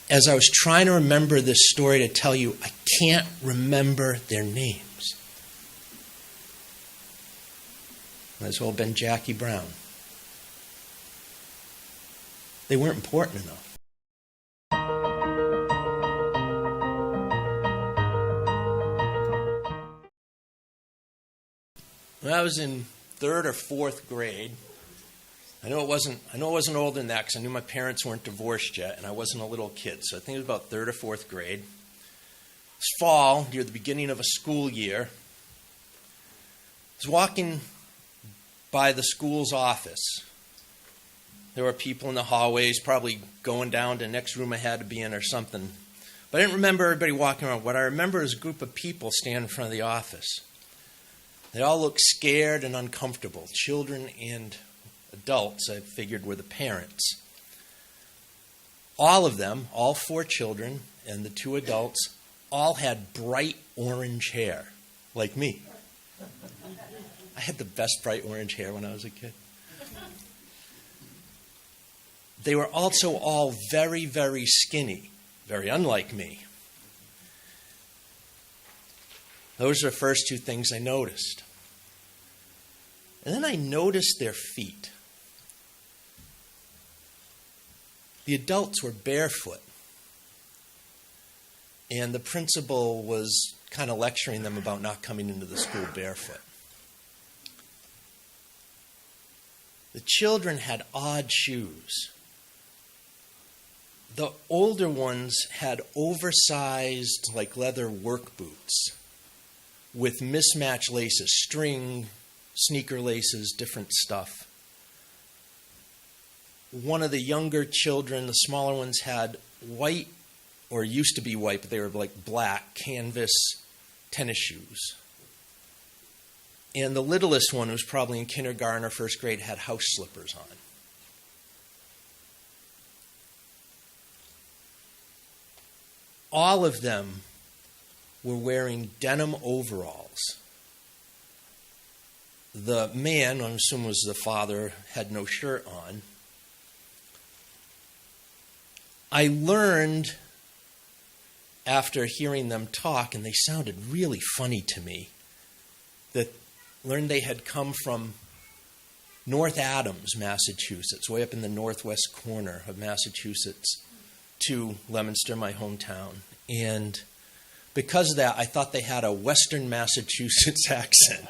As I was trying to remember this story to tell you, I can't remember their names. Might as well have been Jackie Brown. They weren't important enough. When I was in 3rd or 4th grade, I know it wasn't older than that because I knew my parents weren't divorced yet and I wasn't a little kid. So I think it was about 3rd or 4th grade. It's fall, near the beginning of a school year. I was walking by the school's office. There were people in the hallways, probably going down to the next room I had to be in or something. But I didn't remember everybody walking around. What I remember is a group of people standing in front of the office. They all looked scared and uncomfortable. Children and adults, I figured, were the parents. All of them, all 4 children and the 2 adults, all had bright orange hair, like me. I had the best bright orange hair when I was a kid. They were also all very, very skinny, very unlike me. Those are the first 2 things I noticed. And then I noticed their feet. The adults were barefoot. And the principal was kind of lecturing them about not coming into the school barefoot. The children had odd shoes. The older ones had oversized, like leather work boots with mismatched laces, string, sneaker laces, different stuff. One of the younger children, the smaller ones, had white, or used to be white, but they were like black, canvas tennis shoes. And the littlest one, who was probably in kindergarten or 1st grade, had house slippers on. All of them were wearing denim overalls. The man, I'm assuming was the father, had no shirt on. I learned, after hearing them talk, and they sounded really funny to me, learned they had come from North Adams, Massachusetts, way up in the northwest corner of Massachusetts, to Leominster, my hometown. And because of that, I thought they had a Western Massachusetts accent.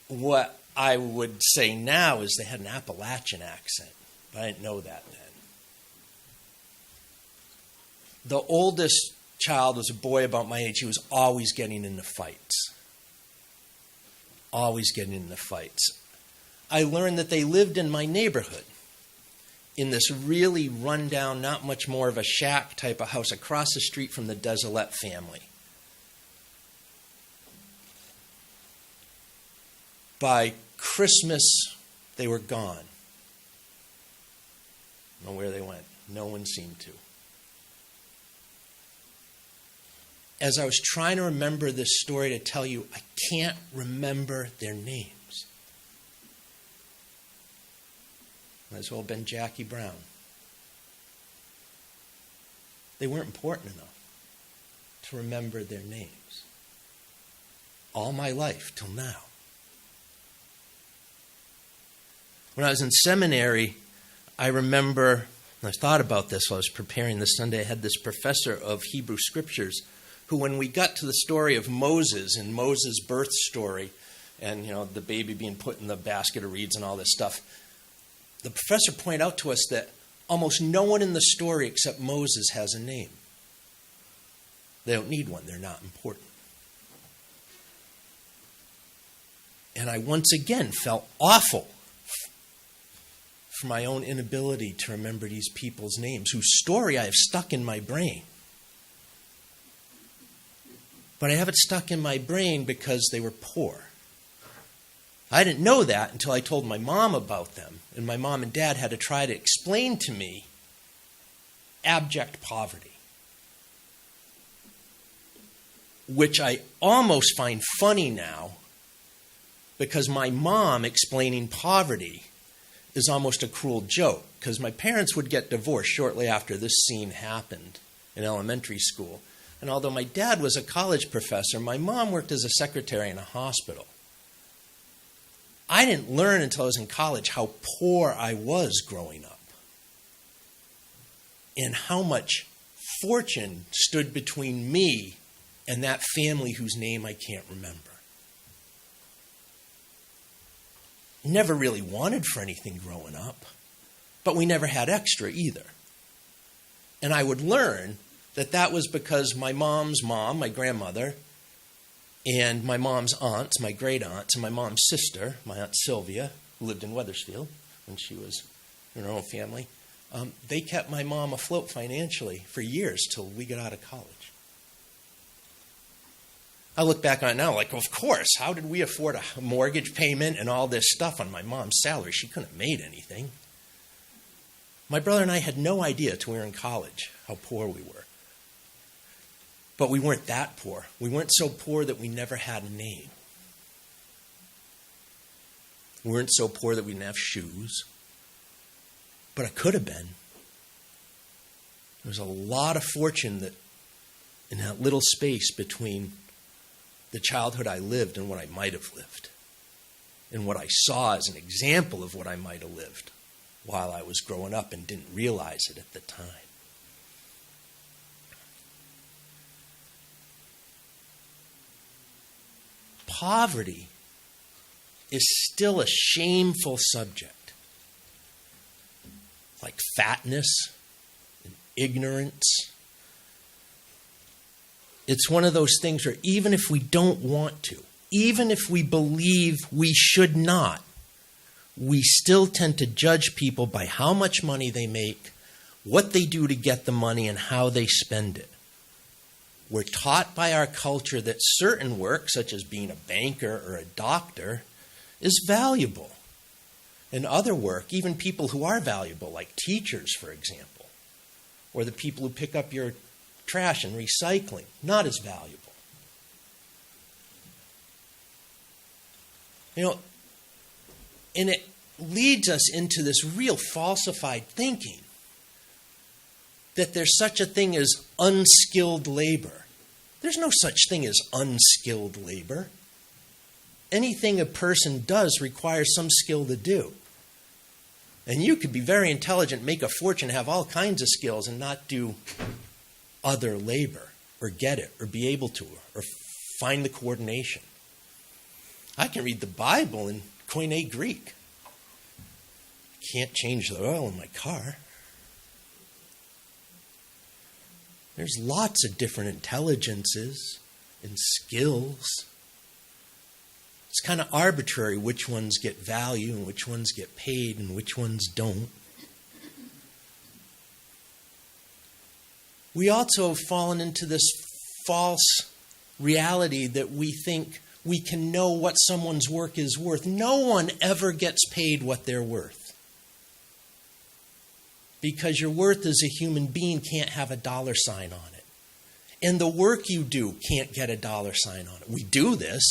What I would say now is they had an Appalachian accent, but I didn't know that then. The oldest child was a boy about my age. He was always getting into fights. Always getting into fights. I learned that they lived in my neighborhood, in this really rundown, not much more of a shack type of house across the street from the Desolette family. By Christmas, they were gone. I don't know where they went. No one seemed to. As I was trying to remember this story to tell you, I can't remember their names. Might as well have been Jackie Brown. They weren't important enough to remember their names. All my life till now. When I was in seminary, I remember, and I thought about this while I was preparing this Sunday, I had this professor of Hebrew Scriptures who, when we got to the story of Moses and Moses' birth story, and the baby being put in the basket of reeds and all this stuff, the professor pointed out to us that almost no one in the story except Moses has a name. They don't need one. They're not important. And I once again felt awful for my own inability to remember these people's names, whose story I have stuck in my brain. But I have it stuck in my brain because they were poor. I didn't know that until I told my mom about them, and my mom and dad had to try to explain to me abject poverty, which I almost find funny now, because my mom explaining poverty is almost a cruel joke, because my parents would get divorced shortly after this scene happened in elementary school. And although my dad was a college professor, my mom worked as a secretary in a hospital. I didn't learn until I was in college how poor I was growing up, and how much fortune stood between me and that family whose name I can't remember. Never really wanted for anything growing up, but we never had extra either. And I would learn that that was because my mom's mom, my grandmother, and my mom's aunts, my great aunts, and my mom's sister, my Aunt Sylvia, who lived in Wethersfield when she was in her own family, they kept my mom afloat financially for years till we got out of college. I look back on it now like, of course, how did we afford a mortgage payment and all this stuff on my mom's salary? She couldn't have made anything. My brother and I had no idea till we were in college how poor we were. But we weren't that poor. We weren't so poor that we never had a name. We weren't so poor that we didn't have shoes. But it could have been. There was a lot of fortune that in that little space between the childhood I lived and what I might have lived, and what I saw as an example of what I might have lived while I was growing up and didn't realize it at the time. Poverty is still a shameful subject, like fatness and ignorance. It's one of those things where even if we don't want to, even if we believe we should not, we still tend to judge people by how much money they make, what they do to get the money, and how they spend it. We're taught by our culture that certain work, such as being a banker or a doctor, is valuable. And other work, even people who are valuable, like teachers, for example, or the people who pick up your trash and recycling, not as valuable. And it leads us into this real falsified thinking that there's such a thing as unskilled labor. There's no such thing as unskilled labor. Anything a person does requires some skill to do. And you could be very intelligent, make a fortune, have all kinds of skills, and not do other labor, or get it, or be able to, or find the coordination. I can read the Bible in Koine Greek. Can't change the oil in my car. There's lots of different intelligences and skills. It's kind of arbitrary which ones get value and which ones get paid and which ones don't. We also have fallen into this false reality that we think we can know what someone's work is worth. No one ever gets paid what they're worth. Because your worth as a human being can't have a dollar sign on it. And the work you do can't get a dollar sign on it. We do this,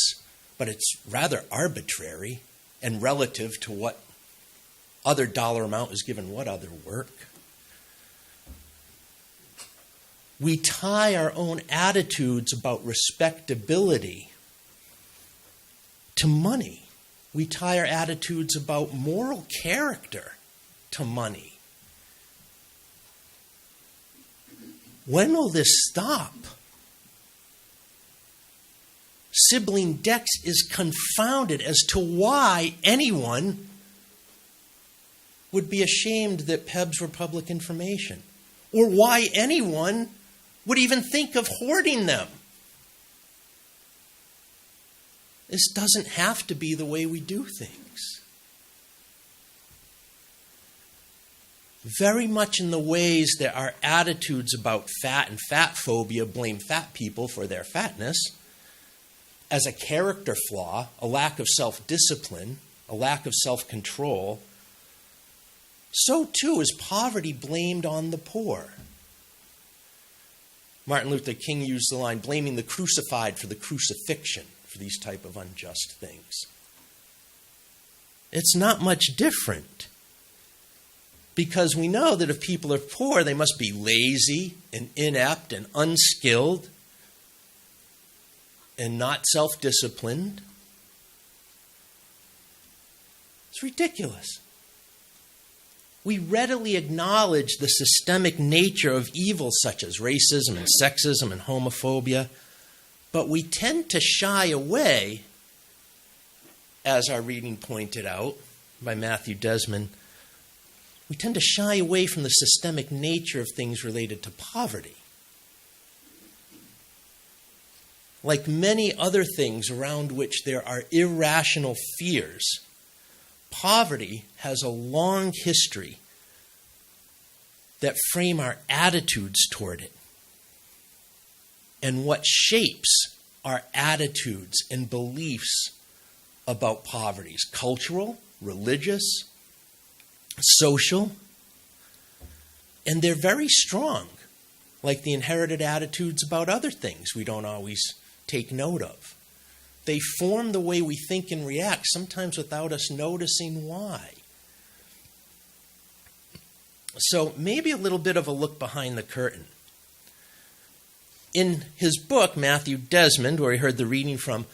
but it's rather arbitrary and relative to what other dollar amount is given what other work. We tie our own attitudes about respectability to money. We tie our attitudes about moral character to money. When will this stop? Sibling Dex is confounded as to why anyone would be ashamed that Pebs were public information, or why anyone would even think of hoarding them. This doesn't have to be the way we do things. Very much in the ways that our attitudes about fat and fat phobia blame fat people for their fatness, as a character flaw, a lack of self-discipline, a lack of self-control, so too is poverty blamed on the poor. Martin Luther King used the line, blaming the crucified for the crucifixion, for these type of unjust things. It's not much different. Because we know that if people are poor, they must be lazy and inept and unskilled and not self-disciplined. It's ridiculous. We readily acknowledge the systemic nature of evils such as racism and sexism and homophobia, but we tend to shy away, as our reading pointed out by Matthew Desmond, we tend to shy away from the systemic nature of things related to poverty. Like many other things around which there are irrational fears, poverty has a long history that frame our attitudes toward it. And what shapes our attitudes and beliefs about poverty is cultural, religious, social, and they're very strong, like the inherited attitudes about other things we don't always take note of. They form the way we think and react, sometimes without us noticing why. So maybe a little bit of a look behind the curtain. In his book, Matthew Desmond, where he heard the reading from,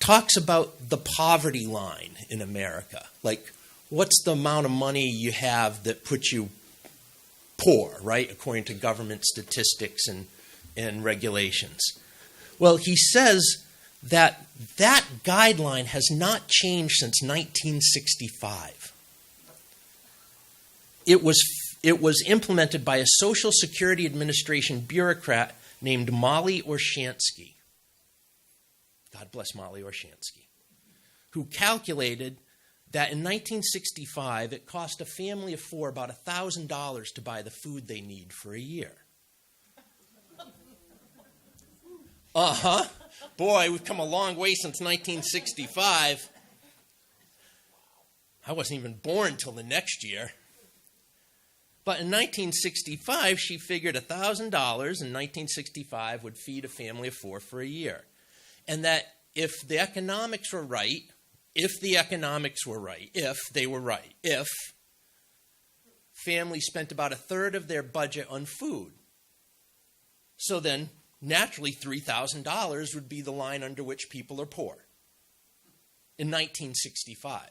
talks about the poverty line in America. Like, what's the amount of money you have that puts you poor, right, according to government statistics and regulations? Well, he says that guideline has not changed since 1965. It was implemented by a Social Security Administration bureaucrat named Molly Orshansky. God bless Molly Orshansky, who calculated that in 1965 it cost a family of four about $1,000 to buy the food they need for a year. Boy, we've come a long way since 1965. I wasn't even born till the next year. But in 1965, she figured $1,000 in 1965 would feed a family of four for a year. And that if the economics were right, if families spent about a third of their budget on food, so then naturally $3,000 would be the line under which people are poor in 1965.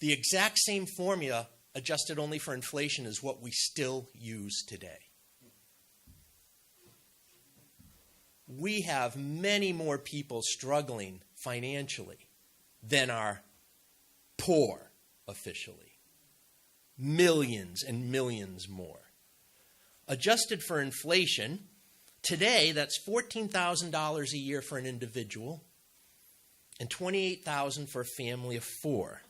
The exact same formula, adjusted only for inflation, is what we still use today. We have many more people struggling financially than are poor officially. Millions and millions more. Adjusted for inflation, today that's $14,000 a year for an individual and $28,000 for a family of four.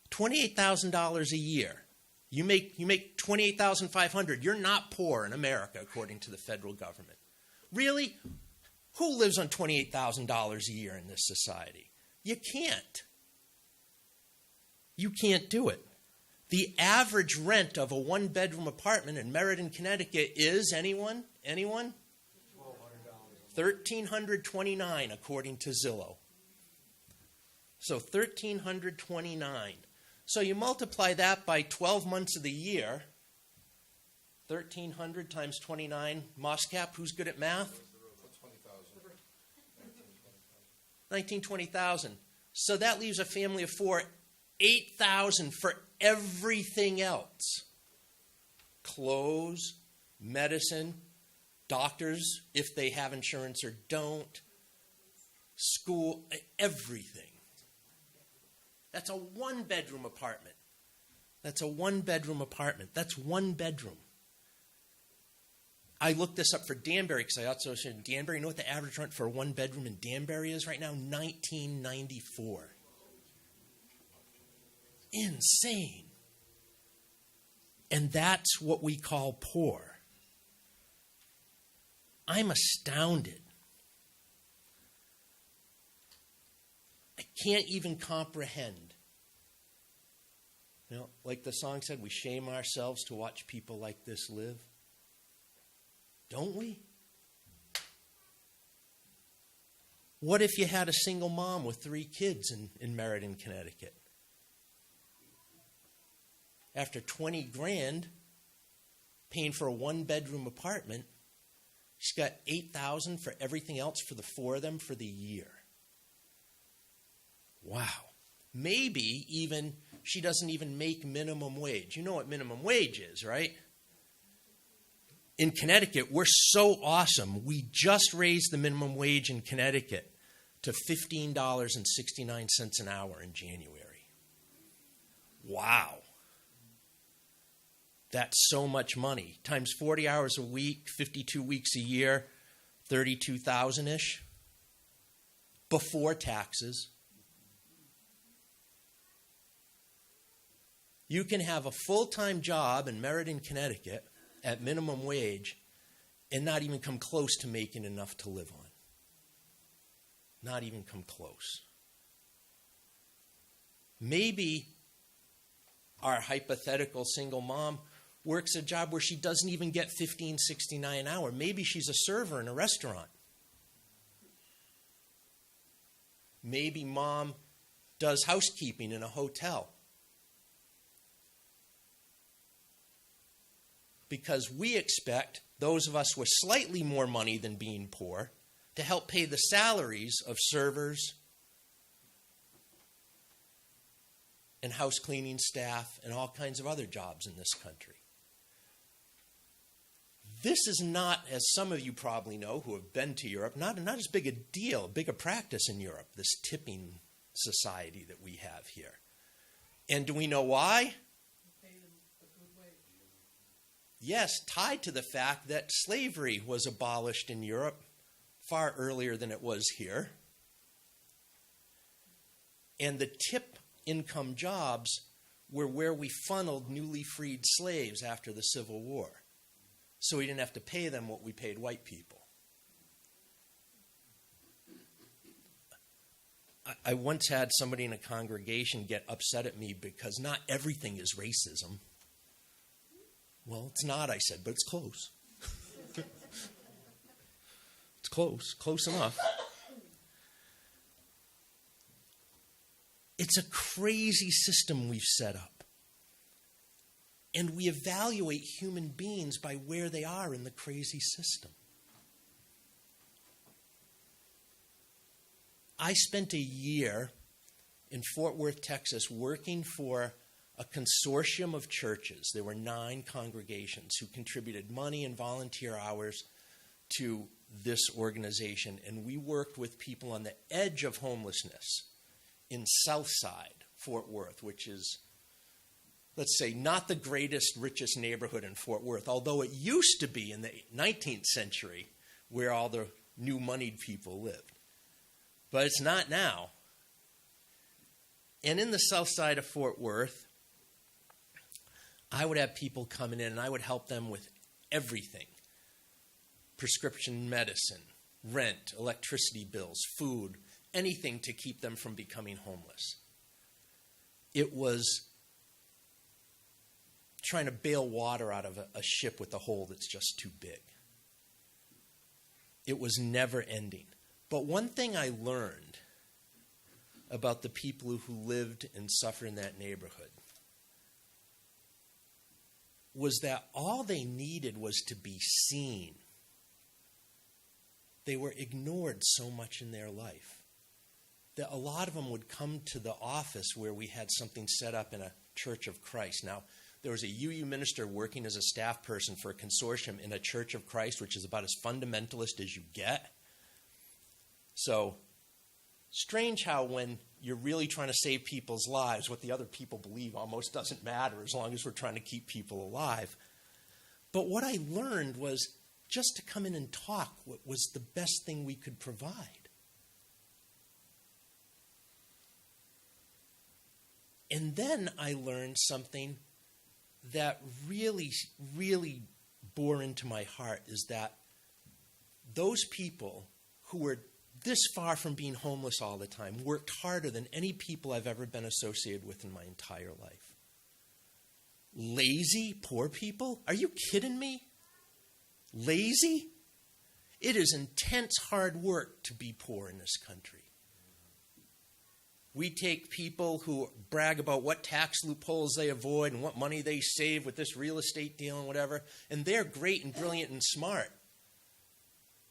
$28,000 a year. You make $28,500. You're not poor in America, according to the federal government. Really? Who lives on $28,000 a year in this society? You can't. You can't do it. The average rent of a one-bedroom apartment in Meriden, Connecticut is, anyone? $1,329, according to Zillow. So $1,329. So you multiply that by 12 months of the year, 1,300 times 29. Moscap, who's good at math? 20,000. So that leaves a family of four, 8,000 for everything else. Clothes, medicine, doctors, if they have insurance or don't, school, everything. That's a one-bedroom apartment. That's one bedroom. I looked this up for Danbury because I also said Danbury. You know what the average rent for a one-bedroom in Danbury is right now? $19.94. Insane. And that's what we call poor. I'm astounded. I can't even comprehend. You know, like the song said, we shame ourselves to watch people like this live. Don't we? What if you had a single mom with 3 kids in Meriden, Connecticut? after 20 grand paying for a one-bedroom apartment, she's got $8,000 for everything else for the four of them for the year. Wow. Maybe even she doesn't even make minimum wage. You know what minimum wage is, right? In Connecticut, we're so awesome. We just raised the minimum wage in Connecticut to $15.69 an hour in January. Wow. That's so much money. Times 40 hours a week, 52 weeks a year, 32,000-ish before taxes. You can have a full-time job in Meriden, Connecticut at minimum wage and not even come close to making enough to live on. Not even come close. Maybe our hypothetical single mom works a job where she doesn't even get $15.69 an hour. Maybe she's a server in a restaurant. Maybe mom does housekeeping in a hotel. Because we expect those of us with slightly more money than being poor to help pay the salaries of servers and house cleaning staff and all kinds of other jobs in this country. This is not, as some of you probably know who have been to Europe, not as big a deal, big a practice in Europe, this tipping society that we have here. And do we know why? Yes, tied to the fact that slavery was abolished in Europe far earlier than it was here. And the tip income jobs were where we funneled newly freed slaves after the Civil War. So we didn't have to pay them what we paid white people. I once had somebody in a congregation get upset at me because not everything is racism. Well, it's not, I said, but it's close. It's close enough. It's a crazy system we've set up. And we evaluate human beings by where they are in the crazy system. I spent a year in Fort Worth, Texas, working for a consortium of churches. There were 9 congregations who contributed money and volunteer hours to this organization. And we worked with people on the edge of homelessness in Southside, Fort Worth, which is, let's say, not the greatest, richest neighborhood in Fort Worth, although it used to be in the 19th century where all the new moneyed people lived. But it's not now. And in the south side of Fort Worth, I would have people coming in and I would help them with everything. Prescription medicine, rent, electricity bills, food, anything to keep them from becoming homeless. It was trying to bail water out of a ship with a hole that's just too big. It was never ending. But one thing I learned about the people who lived and suffered in that neighborhood was that all they needed was to be seen. They were ignored so much in their life that a lot of them would come to the office where we had something set up in a Church of Christ. Now, there was a UU minister working as a staff person for a consortium in a Church of Christ, which is about as fundamentalist as you get. So, strange how when you're really trying to save people's lives, what the other people believe almost doesn't matter as long as we're trying to keep people alive. But what I learned was just to come in and talk was the best thing we could provide. And then I learned something that really, really bore into my heart, is that those people who were this far from being homeless all the time worked harder than any people I've ever been associated with in my entire life. Lazy, poor people? Are you kidding me? Lazy? It is intense hard work to be poor in this country. We take people who brag about what tax loopholes they avoid and what money they save with this real estate deal and whatever, and they're great and brilliant and smart.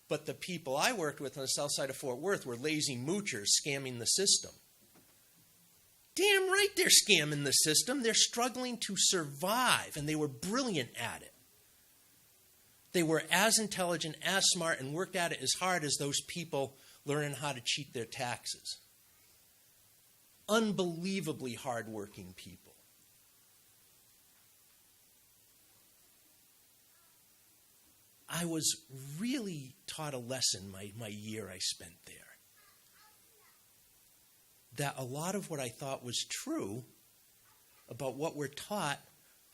But the people I worked with on the south side of Fort Worth were lazy moochers scamming the system. Damn right they're scamming the system. They're struggling to survive, and they were brilliant at it. They were as intelligent, as smart, and worked at it as hard as those people learning how to cheat their taxes. Unbelievably hardworking people. I was really taught a lesson my year I spent there. That a lot of what I thought was true about what we're taught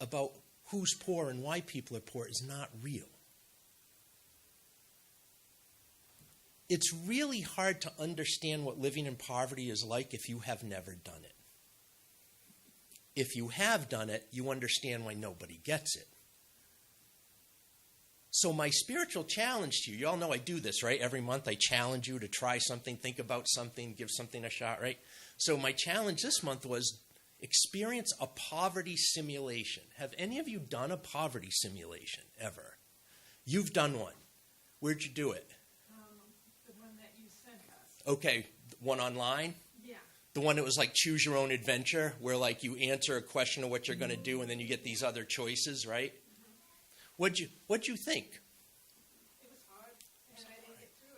about who's poor and why people are poor is not real. It's really hard to understand what living in poverty is like if you have never done it. If you have done it, you understand why nobody gets it. So my spiritual challenge to you, you all know I do this, right? Every month I challenge you to try something, think about something, give something a shot, right? So my challenge this month was experience a poverty simulation. Have any of you done a poverty simulation ever? You've done one. Where'd you do it? The one that you sent us. Okay, one online? Yeah. The one that was like choose your own adventure, where like you answer a question of what you're going to do and then you get these other choices, right? What'd you think? It was hard, and I didn't get through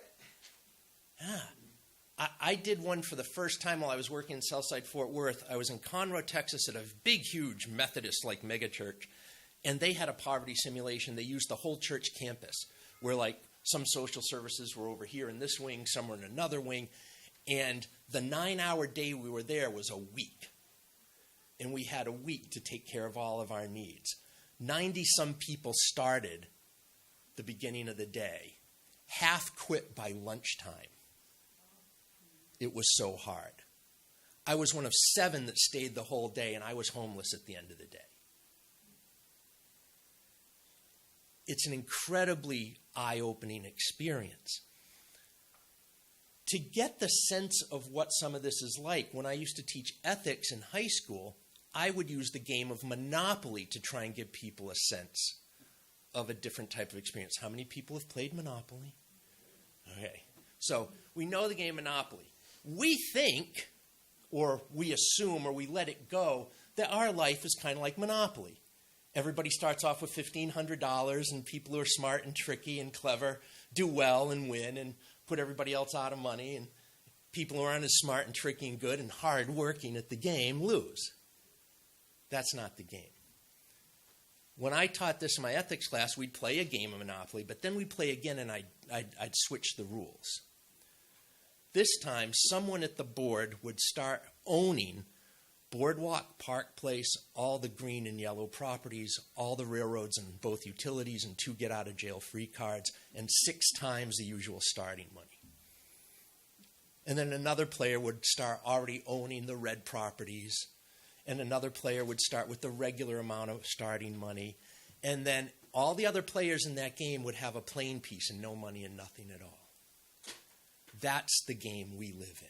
it. I did one for the first time while I was working in Southside Fort Worth. I was in Conroe, Texas at a big, huge Methodist like mega church, and they had a poverty simulation. They used the whole church campus, where like some social services were over here in this wing, some were in another wing, and the 9-hour day we were there was a week, and we had a week to take care of all of our needs. 90-some people started the beginning of the day. Half quit by lunchtime. It was so hard. I was one of 7 that stayed the whole day, and I was homeless at the end of the day. It's an incredibly eye-opening experience. To get the sense of what some of this is like, when I used to teach ethics in high school, I would use the game of Monopoly to try and give people a sense of a different type of experience. How many people have played Monopoly? Okay. So we know the game Monopoly. We think, or we assume, or we let it go, that our life is kind of like Monopoly. Everybody starts off with $1,500, and people who are smart and tricky and clever do well and win and put everybody else out of money, and people who aren't as smart and tricky and good and hard-working at the game lose. That's not the game. When I taught this in my ethics class, we'd play a game of Monopoly, but then we'd play again, and I'd switch the rules. This time, someone at the board would start owning Boardwalk, Park Place, all the green and yellow properties, all the railroads and both utilities and 2 get-out-of-jail-free cards, and 6 times the usual starting money. And then another player would start already owning the red properties, and another player would start with the regular amount of starting money, and then all the other players in that game would have a plain piece and no money and nothing at all. That's the game we live in.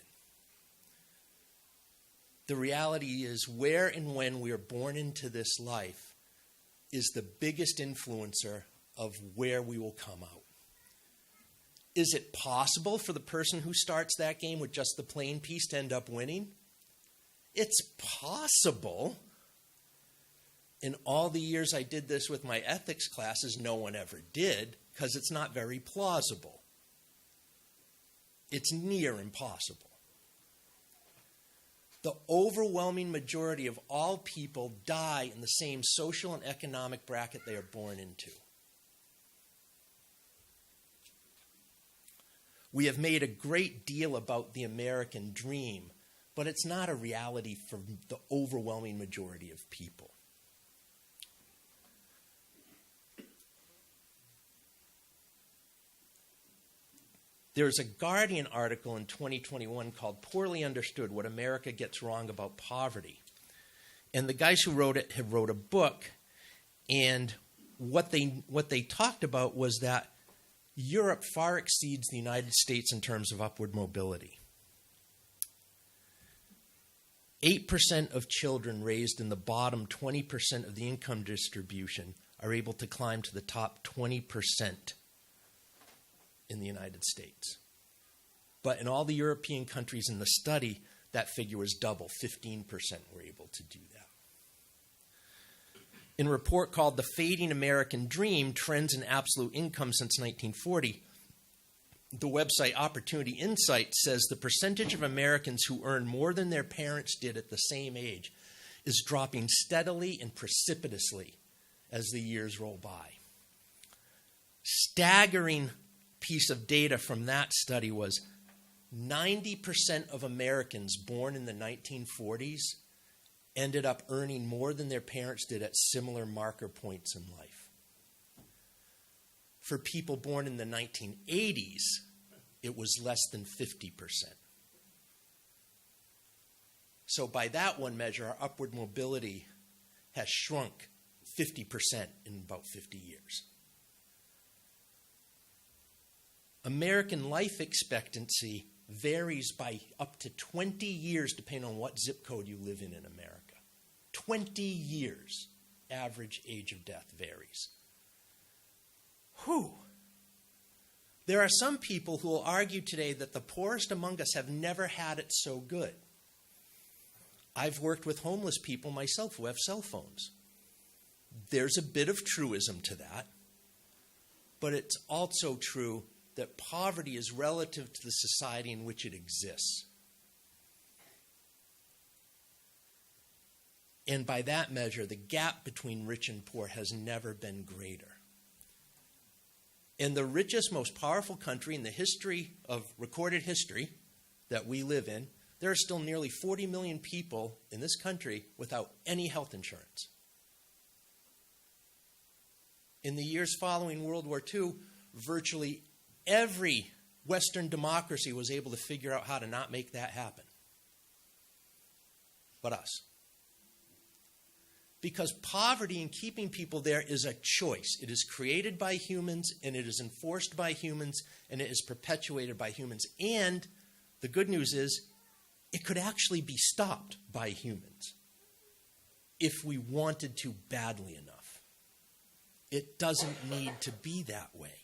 The reality is, where and when we are born into this life is the biggest influencer of where we will come out. Is it possible for the person who starts that game with just the plain piece to end up winning? It's possible. In all the years I did this with my ethics classes, no one ever did, because it's not very plausible. It's near impossible. The overwhelming majority of all people die in the same social and economic bracket they are born into. We have made a great deal about the American dream, but it's not a reality for the overwhelming majority of people. There's a Guardian article in 2021 called Poorly Understood, What America Gets Wrong About Poverty. And the guys who wrote it have wrote a book, and what they talked about was that Europe far exceeds the United States in terms of upward mobility. 8% of children raised in the bottom 20% of the income distribution are able to climb to the top 20% in the United States. But in all the European countries in the study, that figure was double. 15% were able to do that. In a report called The Fading American Dream, Trends in Absolute Income Since 1940, the website Opportunity Insight says the percentage of Americans who earn more than their parents did at the same age is dropping steadily and precipitously as the years roll by. Staggering piece of data from that study was 90% of Americans born in the 1940s ended up earning more than their parents did at similar marker points in life. For people born in the 1980s, it was less than 50%. So by that one measure, our upward mobility has shrunk 50% in about 50 years. American life expectancy varies by up to 20 years depending on what zip code you live in America. 20 years average age of death varies. Whew. There are some people who will argue today that the poorest among us have never had it so good. I've worked with homeless people myself who have cell phones. There's a bit of truism to that, but it's also true that poverty is relative to the society in which it exists. And by that measure, the gap between rich and poor has never been greater. In the richest, most powerful country in the history of recorded history that we live in, there are still nearly 40 million people in this country without any health insurance. In the years following World War II, virtually every Western democracy was able to figure out how to not make that happen. But us. Because poverty and keeping people there is a choice. It is created by humans, and it is enforced by humans, and it is perpetuated by humans. And the good news is, it could actually be stopped by humans if we wanted to badly enough. It doesn't need to be that way.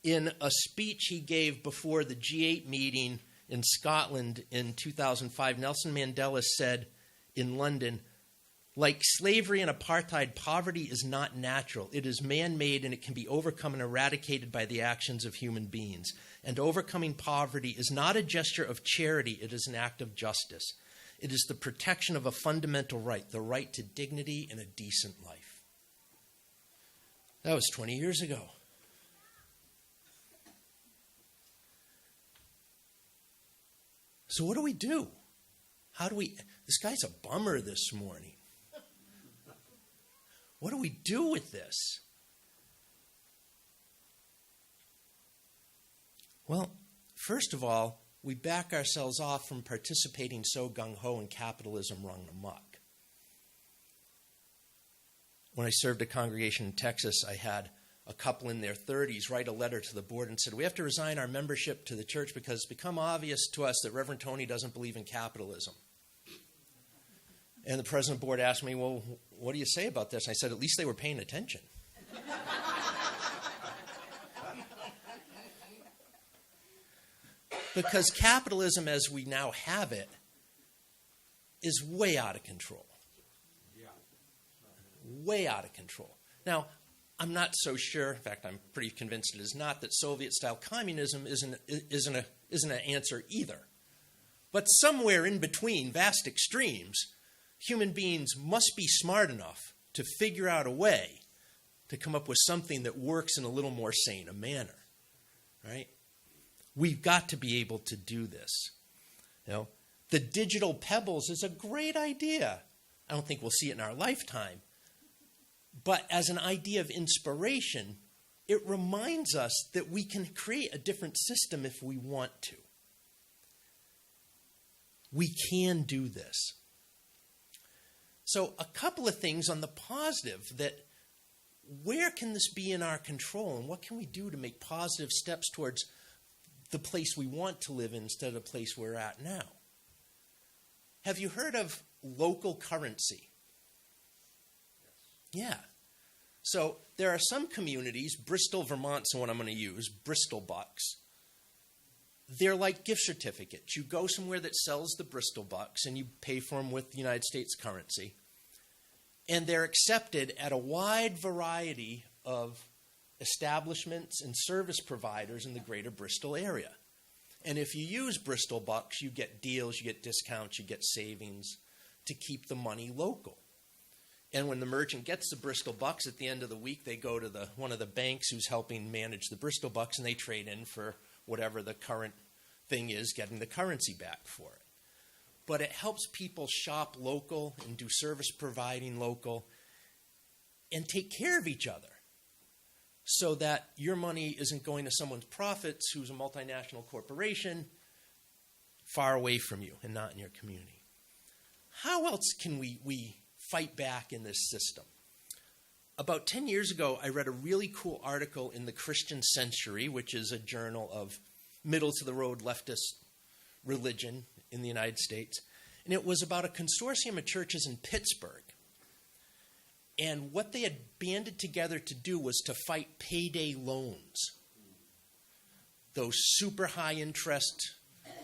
In a speech he gave before the G8 meeting in Scotland in 2005, Nelson Mandela said in London, like slavery and apartheid, poverty is not natural. It is man-made, and it can be overcome and eradicated by the actions of human beings. And overcoming poverty is not a gesture of charity, it is an act of justice. It is the protection of a fundamental right, the right to dignity and a decent life. That was 20 years ago. So what do we do? This guy's a bummer this morning. What do we do with this? Well, first of all, we back ourselves off from participating so gung-ho in capitalism run amok. When I served a congregation in Texas, I had a couple in their 30s write a letter to the board and said, we have to resign our membership to the church because it's become obvious to us that Reverend Tony doesn't believe in capitalism. And the president of the board asked me, well, what do you say about this? I said, at least they were paying attention. Because capitalism as we now have it is way out of control. Way out of control. Now, I'm not so sure, in fact, I'm pretty convinced it is not, that Soviet-style communism isn't an answer either. But somewhere in between vast extremes, human beings must be smart enough to figure out a way to come up with something that works in a little more sane a manner, right? We've got to be able to do this. You know, the digital Pebbles is a great idea. I don't think we'll see it in our lifetime. But as an idea of inspiration, it reminds us that we can create a different system if we want to. We can do this. So a couple of things on the positive, that where can this be in our control and what can we do to make positive steps towards the place we want to live in instead of the place we're at now. Have you heard of local currency? Yeah. So there are some communities, Bristol, Vermont's the one I'm going to use, Bristol bucks. They're like gift certificates. You go somewhere that sells the Bristol bucks and you pay for them with the United States currency. And they're accepted at a wide variety of establishments and service providers in the greater Bristol area. And if you use Bristol bucks, you get deals, you get discounts, you get savings to keep the money local. And when the merchant gets the Bristol bucks at the end of the week, they go to one of the banks who's helping manage the Bristol bucks, and they trade in for whatever the current thing is, getting the currency back for it. But it helps people shop local and do service providing local and take care of each other so that your money isn't going to someone's profits who's a multinational corporation far away from you and not in your community. How else can we fight back in this system? About 10 years ago, I read a really cool article in the Christian Century, which is a journal of middle-to-the-road leftist religion in the United States. And it was about a consortium of churches in Pittsburgh. And what they had banded together to do was to fight payday loans. Those super high interest,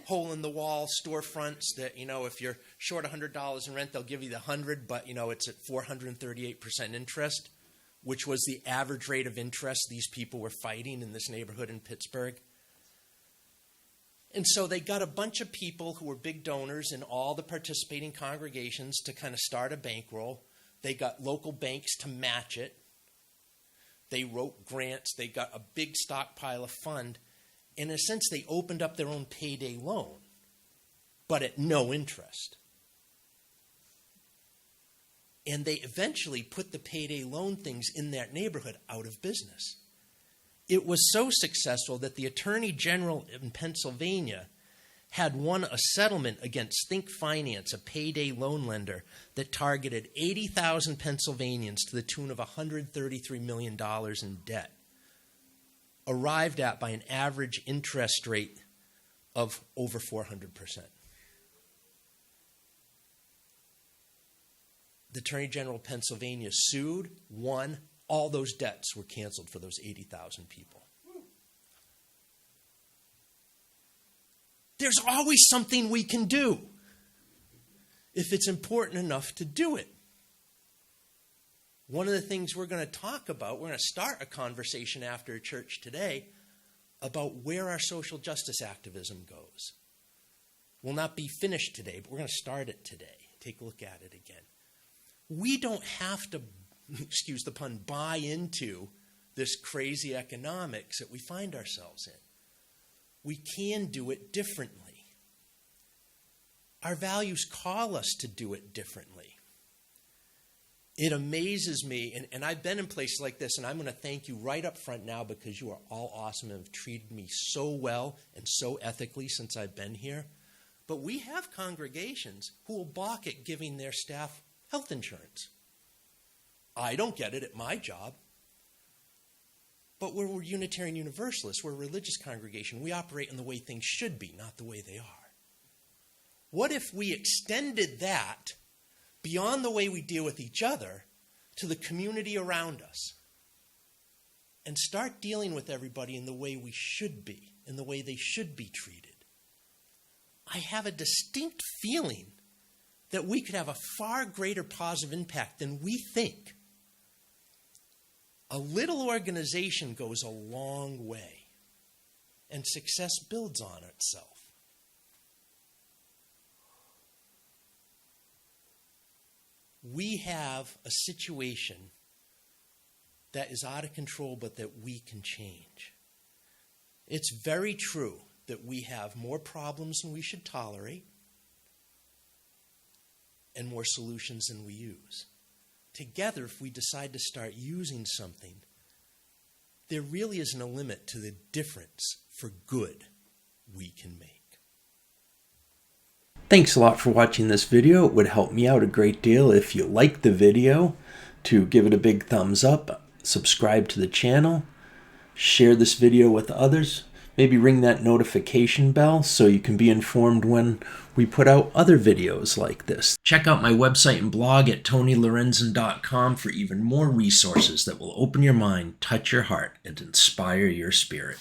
hole-in-the-wall storefronts that, if you're short $100 in rent, they'll give you the 100, but, it's at 438% interest, which was the average rate of interest these people were fighting in this neighborhood in Pittsburgh. And so they got a bunch of people who were big donors in all the participating congregations to kind of start a bankroll. They got local banks to match it. They wrote grants. They got a big stockpile of fund. In a sense, they opened up their own payday loan, but at no interest. And they eventually put the payday loan things in that neighborhood out of business. It was so successful that the Attorney General in Pennsylvania had won a settlement against Think Finance, a payday loan lender that targeted 80,000 Pennsylvanians to the tune of $133 million in debt, arrived at by an average interest rate of over 400%. The Attorney General of Pennsylvania sued, won. All those debts were canceled for those 80,000 people. There's always something we can do if it's important enough to do it. One of the things we're going to talk about, we're going to start a conversation after church today about where our social justice activism goes. We'll not be finished today, but we're going to start it today. Take a look at it again. We don't have to, excuse the pun, buy into this crazy economics that we find ourselves in. We can do it differently. Our values call us to do it differently. It amazes me, and I've been in places like this, and I'm going to thank you right up front now because you are all awesome and have treated me so well and so ethically since I've been here. But we have congregations who will balk at giving their staff health insurance. I don't get it at my job. But we're Unitarian Universalists. We're a religious congregation. We operate in the way things should be, not the way they are. What if we extended that beyond the way we deal with each other to the community around us and start dealing with everybody in the way we should be, in the way they should be treated? I have a distinct feeling that we could have a far greater positive impact than we think. A little organization goes a long way, and success builds on itself. We have a situation that is out of control, but that we can change. It's very true that we have more problems than we should tolerate and more solutions than we use. Together, if we decide to start using something, there really isn't a limit to the difference for good we can make. Thanks a lot for watching this video. It would help me out a great deal if you liked the video to give it a big thumbs up, subscribe to the channel, share this video with others. Maybe ring that notification bell so you can be informed when we put out other videos like this. Check out my website and blog at tonylorenzen.com for even more resources that will open your mind, touch your heart, and inspire your spirit.